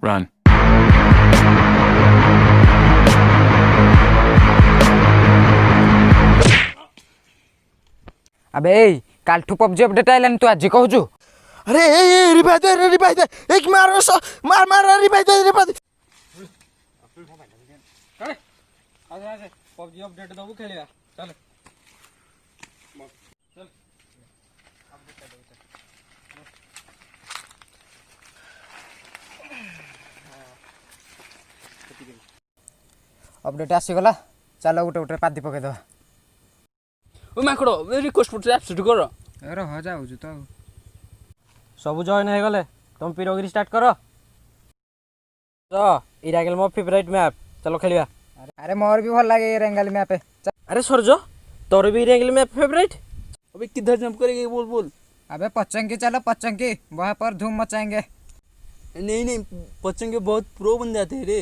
Run. अबे कालठू PUBG update आइलानी तू आज कहूचु अरे रिवाइज दे एक मार रिवाइज दे पबजी अपडेट दबु खेलिया चल चल अपडेट आसीगला चल गोटे गोटे पादी पकेदबा ओ माकड़ रिक्वेस्ट पड़े एब्सेंट कर रह जाऊछु तो सब जॉइन हो गले तुम पिरोगिरी स्टार्ट करो तो इरा गेल मो फेवरेट मैप चलो खेलिया अरे मोर भी भल लागे रेंगल मैप अरे सरज तोर भी रेंगल मैप फेवरेट अबे किधर जंप करेंगे बोल बोल अबे पचंकी चलो पचंकी वहां पर धूम मचाएंगे नहीं पचंगे बहुत प्रो बन जाते रे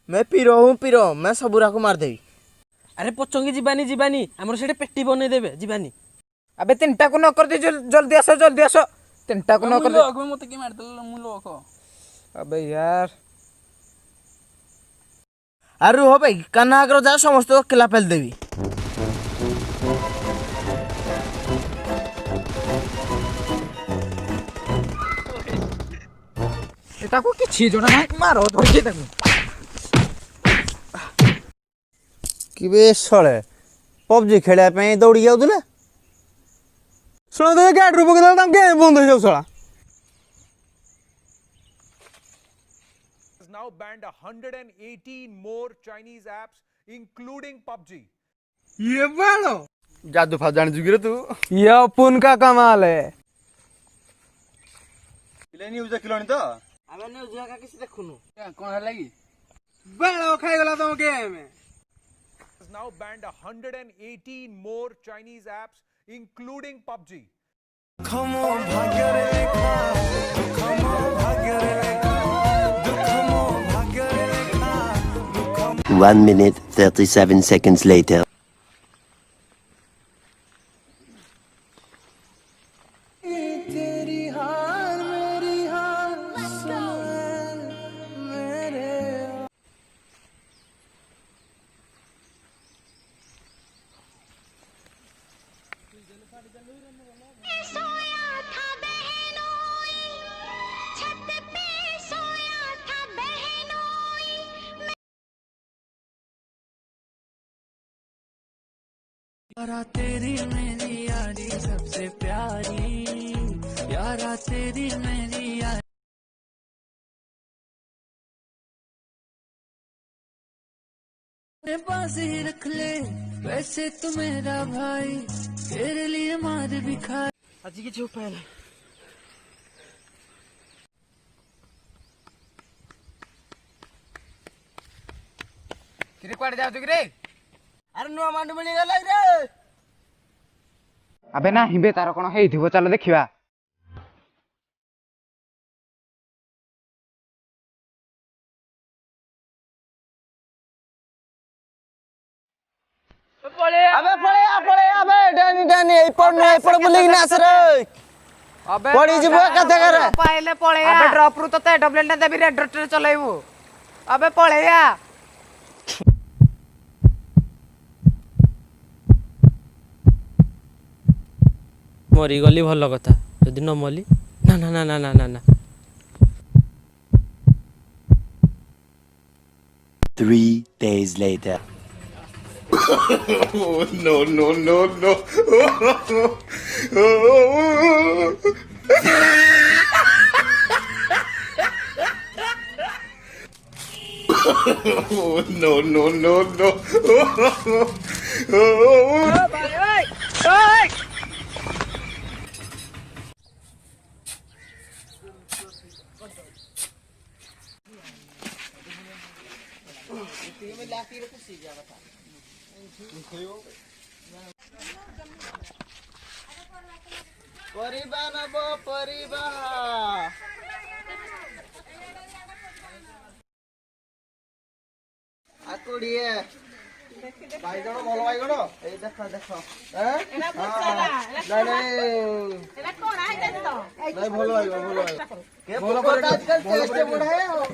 मैं पीरो मैं सबुरा को मार देवी अरे पचंगे जीवानी हमर सेटे पेटी बने देबे जीवानी अबे तीनटा को न कर दे जल्दी आसो तीनटा को न कर दे अबे मते के मार दल मु लोक अबे यार अरे हो भाई कान्हा आग्रो जा समस्त अकेला पेल देवी एटा को किछि जणा नाही मारो धरके ताकू किबे सळे पबजी खेलिया पे दौड़ी जाउतले सुनो दे गाड रुप के दाम गेम बंद हो जाउ सळा now banned 118 more Chinese apps including PUBG. ये बालो जादू फा जान जुगिरे तू ये अपन का कमाल है इले न्यूज देखलोनी तो अबे न्यूज का किसी देखुनु कोन हला की बालो खाई गला तो game Has now banned 118 more Chinese apps including PUBG. खमो भाग्य रे लेखा खमो भाग्य रे लेखा दुखमो भाग्य रे लेखा 1 minute 37 seconds later. तेरी हार मेरी हार मेरे सोया था बहनोई छत पे सोया था बहनोई यारा तेरी मेरी यारी सबसे प्यारी यारा तेरी मेरी यारी पास ही रख ले वैसे तो मेरा भाई तेरे लिए मार भी खाए आज की जो पहले किरे क्वाड जाउ रे अरे नुआ मांडू मिली गला रे अबे ना हिबे तार कोन हेइथिबो चलो देखिबा अबे डानी ए पड़ बुलिंग ना सर अबे पड़ी जिबो कथे करे पाइले पळे अबे ड्रॉप रु तो डबलेट देबी रेड डॉट चलाइबो अबे पळेया मरी गली भल कथा यदि न मली ना ना ना ना ना ना ना 3 days later. परिबा नबो परिबा आकुड़िए ବାଇଗଣ ଭଲ ବାଇଗଣ ଏଇ ଦେଖ ଦେଖ ନାଇଁ ନାଇଁ ଭଲ ବାଇଗଣ ଭଲ ବାଇଗଣ ଭଲ ଟେଷ୍ଟ ବଢାଏ ଆଉ